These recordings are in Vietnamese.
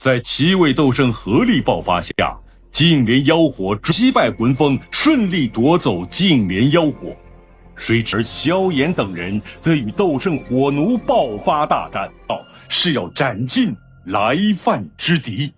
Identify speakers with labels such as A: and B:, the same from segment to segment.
A: 在七位斗圣合力爆发下，净莲妖火击败魂风，顺利夺走净莲妖火。谁知萧炎等人则与斗圣火奴爆发大战，是要斩尽来犯之敌。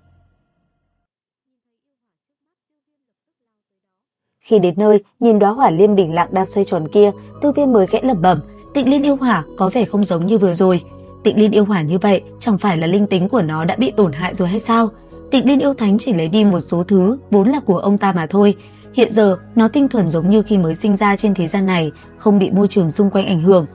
B: Khi đến nơi, nhìn đóa hỏa liêm đỉnh lặng đang xoay tròn kia, Tiêu Viêm mới khẽ lẩm bẩm, Tịnh Liên yêu hỏa có vẻ không giống như vừa rồi. Tịnh Liên yêu hỏa như vậy, chẳng phải là linh tính của nó đã bị tổn hại rồi hay sao? Tịnh Liên yêu thánh chỉ lấy đi một số thứ vốn là của ông ta mà thôi. Hiện giờ, nó tinh thuần giống như khi mới sinh ra trên thế gian này, không bị môi trường xung quanh ảnh hưởng.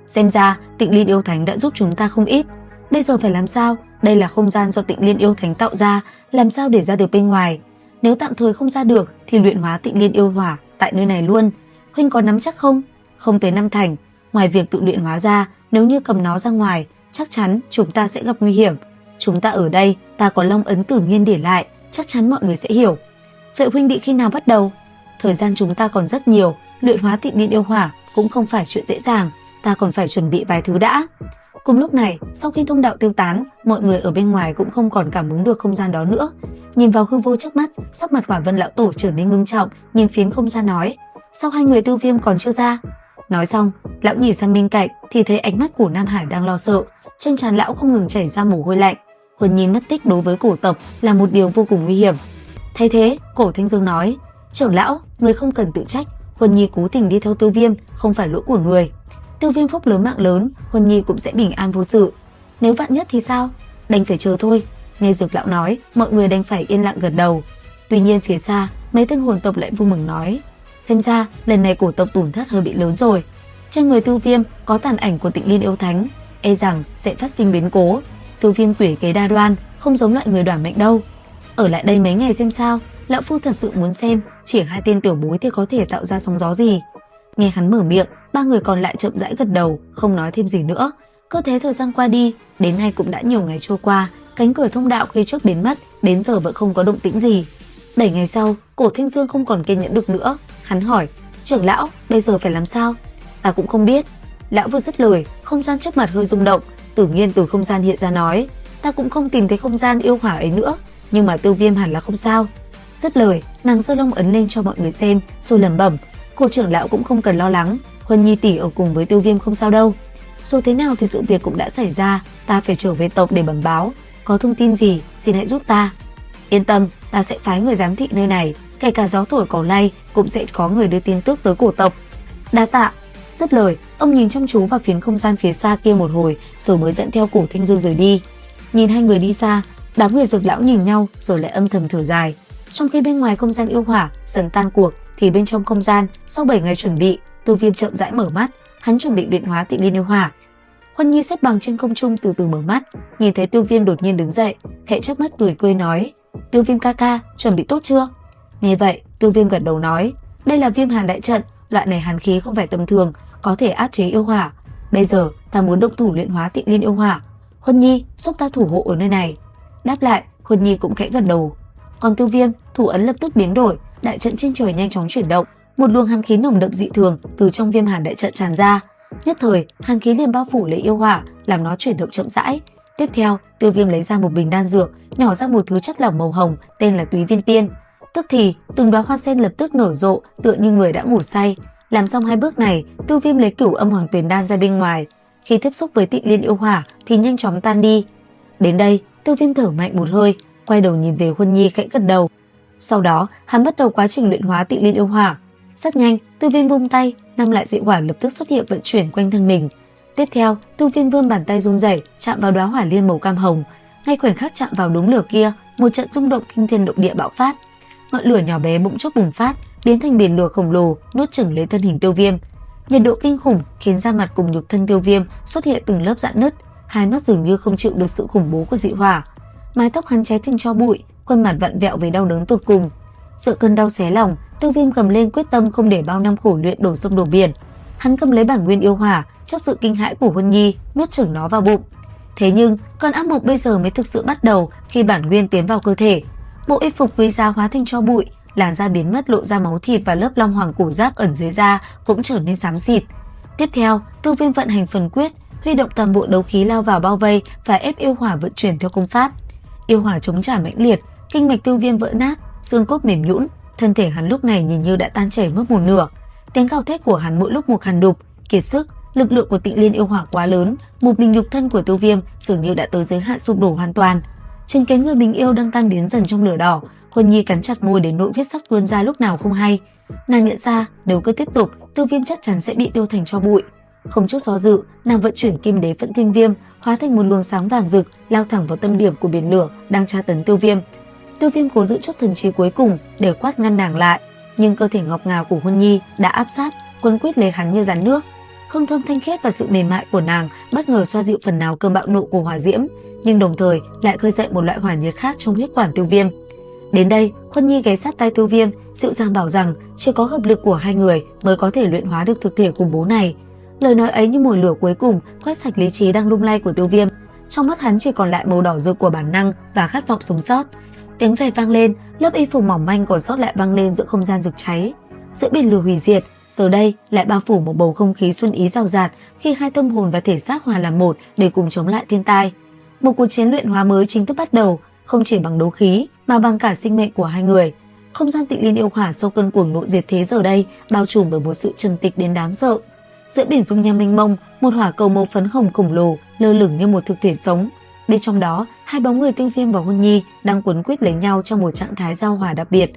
B: Xem ra, Tịnh Liên yêu thánh đã giúp chúng ta không ít. Bây giờ phải làm sao? Đây là không gian do Tịnh Liên yêu thánh tạo ra, làm sao để ra được bên ngoài? Nếu tạm thời không ra được thì luyện hóa Tịnh Liên yêu hỏa tại nơi này luôn. Huynh có nắm chắc không? Không tới 5 thành. Ngoài việc tự luyện hóa ra, nếu như cầm nó ra ngoài, chắc chắn chúng ta sẽ gặp nguy hiểm. Chúng ta ở đây, ta có long ấn Tử Nghiên để lại, chắc chắn mọi người sẽ hiểu. Vậy huynh định khi nào bắt đầu? Thời gian chúng ta còn rất nhiều, luyện hóa Tịnh Liên yêu hỏa cũng không phải chuyện dễ dàng, ta còn phải chuẩn bị vài thứ đã. Cùng lúc này, sau khi thông đạo tiêu tán, mọi người ở bên ngoài cũng không còn cảm ứng được không gian đó nữa. Nhìn vào hư vô trước mắt, sắc mặt Hỏa Vân lão tổ trở nên ngưng trọng, nhìn phiến không gian nói: "Sao hai người Tiêu Viêm còn chưa ra?" Nói xong, lão nhìn sang bên cạnh thì thấy ánh mắt của Nam Hải đang lo sợ, trên trán lão không ngừng chảy ra mồ hôi lạnh. Huân Nhi mất tích đối với cổ tộc là một điều vô cùng nguy hiểm. Thay thế, Cổ Thanh Dương nói: "Trưởng lão, người không cần tự trách, Huân Nhi cố tình đi theo Tiêu Viêm, không phải lỗi của người. Tiêu Viêm phúc lớn mạng lớn, Huân Nhi cũng sẽ bình an vô sự. Nếu vạn nhất thì sao? Đành phải chờ thôi." Nghe Dược lão nói, mọi người đành phải yên lặng gật đầu. Tuy nhiên phía xa, mấy tên hồn tộc lại vui mừng nói: "Xem ra lần này cổ tộc tổn thất hơi bị lớn rồi. Trên người Tiêu Viêm có tàn ảnh của Tịnh Liên yêu thánh, e rằng sẽ phát sinh biến cố. Tiêu Viêm quỷ kế đa đoan, không giống loại người đoản mệnh đâu. Ở lại đây mấy ngày xem sao, lão phu thật sự muốn xem chỉ hai tên tiểu bối thì có thể tạo ra sóng gió gì." Nghe hắn mở miệng, ba người còn lại chậm rãi gật đầu, không nói thêm gì nữa. Cứ thế thời gian qua đi, đến nay cũng đã nhiều ngày trôi qua, cánh cửa thông đạo khi trước biến mất, đến giờ vẫn không có động tĩnh gì. 7 ngày sau, Cổ Thanh Dương không còn kiên nhẫn được nữa, hắn hỏi: "Trưởng lão, bây giờ phải làm sao?" "Ta cũng không biết." Lão vừa dứt lời, không gian trước mặt hơi rung động, Tử Nghiên từ không gian hiện ra nói: "Ta cũng không tìm thấy không gian yêu hỏa ấy nữa, nhưng mà Tiêu Viêm hẳn là không sao." Dứt lời, nàng giơ long ấn lên cho mọi người xem, rồi lẩm bẩm: "Cổ trưởng lão cũng không cần lo lắng, Huân Nhi tỷ ở cùng với Tiêu Viêm không sao đâu. Dù thế nào thì sự việc cũng đã xảy ra, ta phải trở về tộc để bẩm báo. Có thông tin gì, xin hãy giúp ta." "Yên tâm, ta sẽ phái người giám thị nơi này, kể cả gió thổi cỏ lay cũng sẽ có người đưa tin tức tới cổ tộc." "Đa tạ." Dứt lời, ông nhìn chăm chú vào phiến không gian phía xa kia một hồi, rồi mới dẫn theo Cổ Thanh Dương rời đi. Nhìn hai người đi xa, đám người Dược lão nhìn nhau rồi lại âm thầm thở dài. Trong khi bên ngoài không gian yêu hỏa dần tan cuộc, thì bên trong không gian, sau 7 ngày chuẩn bị, Tiêu Viêm chậm rãi mở mắt, hắn chuẩn bị luyện hóa Tịnh Liên yêu hỏa. Huân Nhi xếp bằng trên không trung từ từ mở mắt, nhìn thấy Tiêu Viêm đột nhiên đứng dậy, khẽ chớp mắt cười cười nói: "Tiêu Viêm ca ca, chuẩn bị tốt chưa?" Nghe vậy, Tiêu Viêm gật đầu nói: "Đây là Viêm Hàn đại trận, loại này hàn khí không phải tầm thường, có thể áp chế yêu hỏa. Bây giờ ta muốn động thủ luyện hóa Tịnh Liên yêu hỏa. Huân Nhi, giúp ta thủ hộ ở nơi này." Đáp lại, Huân Nhi cũng khẽ gật đầu. Còn Tiêu Viêm, thủ ấn lập tức biến đổi, đại trận trên trời nhanh chóng chuyển động, một luồng hàn khí nồng đậm dị thường từ trong Viêm Hàn đại trận tràn ra. Nhất thời, hàn khí liền bao phủ lấy yêu hỏa, làm nó chuyển động chậm rãi. Tiếp theo, Tiêu Viêm lấy ra một bình đan dược, nhỏ ra một thứ chất lỏng màu hồng, tên là Túy Viên Tiên. Tức thì, từng đóa hoa sen lập tức nở rộ, tựa như người đã ngủ say. Làm xong hai bước này, Tiêu Viêm lấy Cửu Âm Hoàng Tuyền đan ra bên ngoài. Khi tiếp xúc với Tịnh Liên yêu hỏa thì nhanh chóng tan đi. Đến đây, Tiêu Viêm thở mạnh một hơi, quay đầu nhìn về Huân Nhi khẽ gật đầu. Sau đó, hắn bắt đầu quá trình luyện hóa Tịnh Liên yêu hỏa. Rất nhanh, Tiêu Viêm vung tay, 5 loại dị hỏa lập tức xuất hiện vận chuyển quanh thân mình. Tiếp theo, Tiêu Viêm vươn bàn tay run rẩy, chạm vào đóa hỏa liên màu cam hồng. Ngay khoảnh khắc chạm vào đốm lửa kia, một trận rung động kinh thiên động địa bạo phát. Ngọn lửa nhỏ bé bỗng chốc bùng phát, biến thành biển lửa khổng lồ, nuốt chửng lấy thân hình Tiêu Viêm. Nhiệt độ kinh khủng khiến da mặt cùng nhục thân Tiêu Viêm xuất hiện từng lớp rạn nứt, hai mắt dường như không chịu được sự khủng bố của dị hỏa. Mái tóc hắn cháy thành tro bụi, khuôn mặt vặn vẹo với đau đớn tột cùng. Sợ cơn đau xé lòng, Tiêu Viêm cầm lên quyết tâm không để bao năm khổ luyện đổ sông đổ biển. Hắn cầm lấy bản nguyên yêu hỏa, trước sự kinh hãi của Huân Nhi, nuốt chửng nó vào bụng. Thế nhưng, cơn ác mộng bây giờ mới thực sự bắt đầu khi bản nguyên tiến vào cơ thể. Bộ y phục quý giá hóa thành tro bụi, làn da biến mất lộ ra máu thịt và lớp long hoàng cổ giáp ẩn dưới da cũng trở nên xám xịt. Tiếp theo, Tiêu Viêm vận hành phần quyết, huy động toàn bộ đấu khí lao vào bao vây và ép yêu hỏa vận chuyển theo công pháp. Yêu hỏa chống trả mãnh liệt, kinh mạch Tiêu Viêm vỡ nát, xương cốt mềm nhũn, thân thể hắn lúc này nhìn như đã tan chảy mất một nửa. Tiếng gào thét của hắn mỗi lúc một hằn đục, kiệt sức, lực lượng của Tịnh Liên yêu hỏa quá lớn, một mình nhục thân của Tiêu Viêm dường như đã tới giới hạn sụp đổ hoàn toàn. Chứng kiến người mình yêu đang tan biến dần trong lửa đỏ, Huân Nhi cắn chặt môi đến nỗi huyết sắc tuôn ra lúc nào không hay. Nàng nhận ra nếu cứ tiếp tục, Tiêu Viêm chắc chắn sẽ bị tiêu thành tro bụi. Không chút do dự, nàng vận chuyển kim đế Phẫn Thiên Viêm, hóa thành một luồng sáng vàng rực, lao thẳng vào tâm điểm của biển lửa đang tra tấn Tiêu Viêm. Tiêu Viêm cố giữ chút thần trí cuối cùng để quát ngăn nàng lại, nhưng cơ thể ngọc ngà của Huân Nhi đã áp sát, quấn quýt lấy hắn như rắn nước. Hương thơm thanh khiết và sự mềm mại của nàng bất ngờ xoa dịu phần nào cơn bạo nộ của hỏa diễm, nhưng đồng thời lại khơi dậy một loại hỏa nhiệt khác trong huyết quản Tiêu Viêm. Đến đây, Huân Nhi ghé sát tai Tiêu Viêm, dịu dàng bảo rằng chỉ có hợp lực của hai người mới có thể luyện hóa được thực thể khủng bố này. Lời nói ấy như mồi lửa cuối cùng quét sạch lý trí đang lung lay của Tiêu Viêm. Trong mắt hắn chỉ còn lại màu đỏ rực của bản năng và khát vọng sống sót. Tiếng rèn vang lên, lớp y phục mỏng manh còn sót lại vang lên giữa không gian rực cháy. Giữa biển lửa hủy diệt, giờ đây lại bao phủ một bầu không khí xuân ý rào rạt khi hai tâm hồn và thể xác hòa làm một để cùng chống lại thiên tai. Một cuộc chiến luyện hóa mới chính thức bắt đầu, không chỉ bằng đấu khí mà bằng cả sinh mệnh của hai người. Không gian Tịnh Liên yêu hỏa sau cơn cuồng nộ diệt thế giờ đây bao trùm bởi một sự trầm tịch đến đáng sợ. Giữa biển dung nham mênh mông, một hỏa cầu màu phấn hồng khổng lồ lơ lửng như một thực thể sống. Bên trong đó, hai bóng người Tiêu Viêm và Huân Nhi đang quấn quýt lấy nhau trong một trạng thái giao hòa đặc biệt.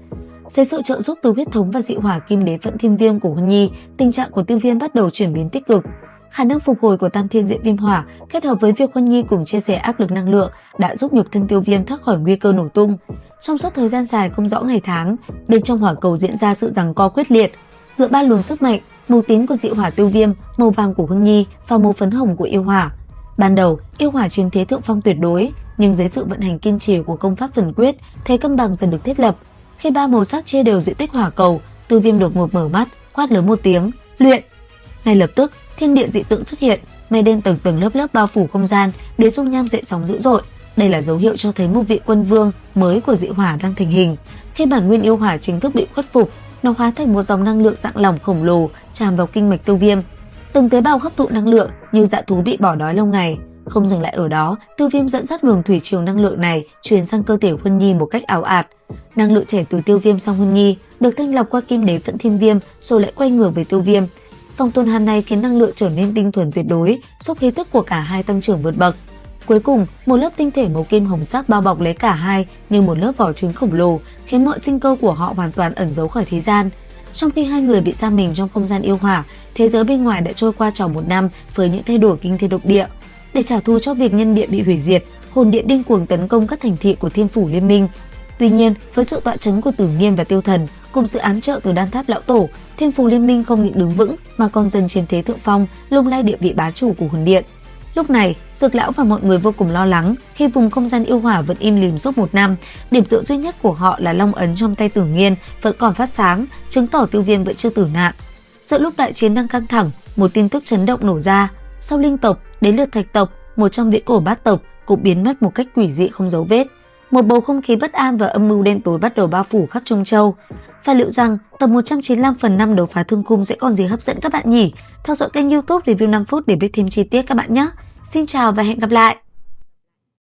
B: Dưới sự trợ giúp từ huyết thống và dị hỏa kim đế Phẫn Thiên Viêm của Huân Nhi, tình trạng của Tiêu Viêm bắt đầu chuyển biến tích cực. Khả năng phục hồi của Tam Thiên Diễm Viêm Hỏa kết hợp với việc Huân Nhi cùng chia sẻ áp lực năng lượng đã giúp nhục thân Tiêu Viêm thoát khỏi nguy cơ nổ tung. Trong suốt thời gian dài không rõ ngày tháng, bên trong hỏa cầu diễn ra sự giằng co quyết liệt giữa ba luồng sức mạnh, màu tím của dị hỏa Tiêu Viêm, màu vàng của Huân Nhi và màu phấn hồng của yêu hỏa. Ban đầu, yêu hỏa chiếm thế thượng phong tuyệt đối, nhưng dưới sự vận hành kiên trì của công pháp Phần Quyết, thế cân bằng dần được thiết lập. Khi ba màu sắc chia đều diện tích hỏa cầu, Tiêu Viêm đột ngột mở mắt, quát lớn một tiếng, "Luyện!" Ngay lập tức, thiên địa dị tượng xuất hiện, mây đen tầng tầng lớp lớp bao phủ không gian, đế dung nham dậy sóng dữ dội. Đây là dấu hiệu cho thấy một vị quân vương mới của dị hỏa đang thành hình. Khi bản nguyên yêu hỏa chính thức bị khuất phục, nó hóa thành một dòng năng lượng dạng lỏng khổng lồ tràn vào kinh mạch Tiêu Viêm. Từng tế bào hấp thụ năng lượng như dã thú bị bỏ đói lâu ngày. Không dừng lại ở đó, Tiêu Viêm dẫn dắt luồng thủy triều năng lượng này truyền sang cơ thể Huân Nhi một cách ảo ạt. Năng lượng chảy từ Tiêu Viêm sang Huân Nhi được thanh lọc qua kim đế Phẫn Thiên Viêm rồi lại quay ngược về Tiêu Viêm. Vòng tuần hoàn này khiến năng lượng trở nên tinh thuần tuyệt đối, giúp khí tức của cả hai tăng trưởng vượt bậc. Cuối cùng, một lớp tinh thể màu kim hồng sắc bao bọc lấy cả hai như một lớp vỏ trứng khổng lồ, khiến mọi sinh cơ của họ hoàn toàn ẩn giấu khỏi thế gian. Trong khi hai người bị giam mình trong không gian yêu hỏa, thế giới bên ngoài đã trôi qua tròn một năm với những thay đổi kinh thiên động địa. Để trả thù cho việc nhân điện bị hủy diệt, hồn điện điên cuồng tấn công các thành thị của Thiên Phủ Liên Minh. Tuy nhiên, với sự tọa chấn của Tử Nghiêm và Tiêu Thần cùng sự ám trợ từ Đan Tháp Lão Tổ, Thiên Phủ Liên Minh không những đứng vững mà còn dần chiếm thế thượng phong, lung lay địa vị bá chủ của hồn điện. Lúc này, Dược Lão và mọi người vô cùng lo lắng khi vùng không gian yêu hỏa vẫn im lìm suốt một năm. Điểm tựa duy nhất của họ là long ấn trong tay Tử Nghiên vẫn còn phát sáng, chứng tỏ Tiêu Viêm vẫn chưa tử nạn. Giữa lúc đại chiến đang căng thẳng, một tin tức chấn động nổ ra. Sau Linh tộc, đến lượt Thạch tộc, một trong viễn cổ bát tộc, cũng biến mất một cách quỷ dị không dấu vết. Một bầu không khí bất an và âm mưu đen tối bắt đầu bao phủ khắp Trung Châu. Và liệu rằng tập 195 phần 5 đấu phá thương khung sẽ còn gì hấp dẫn các bạn nhỉ? Theo dõi kênh YouTube Review 5 phút để biết thêm chi tiết các bạn nhé. Xin chào và hẹn gặp lại!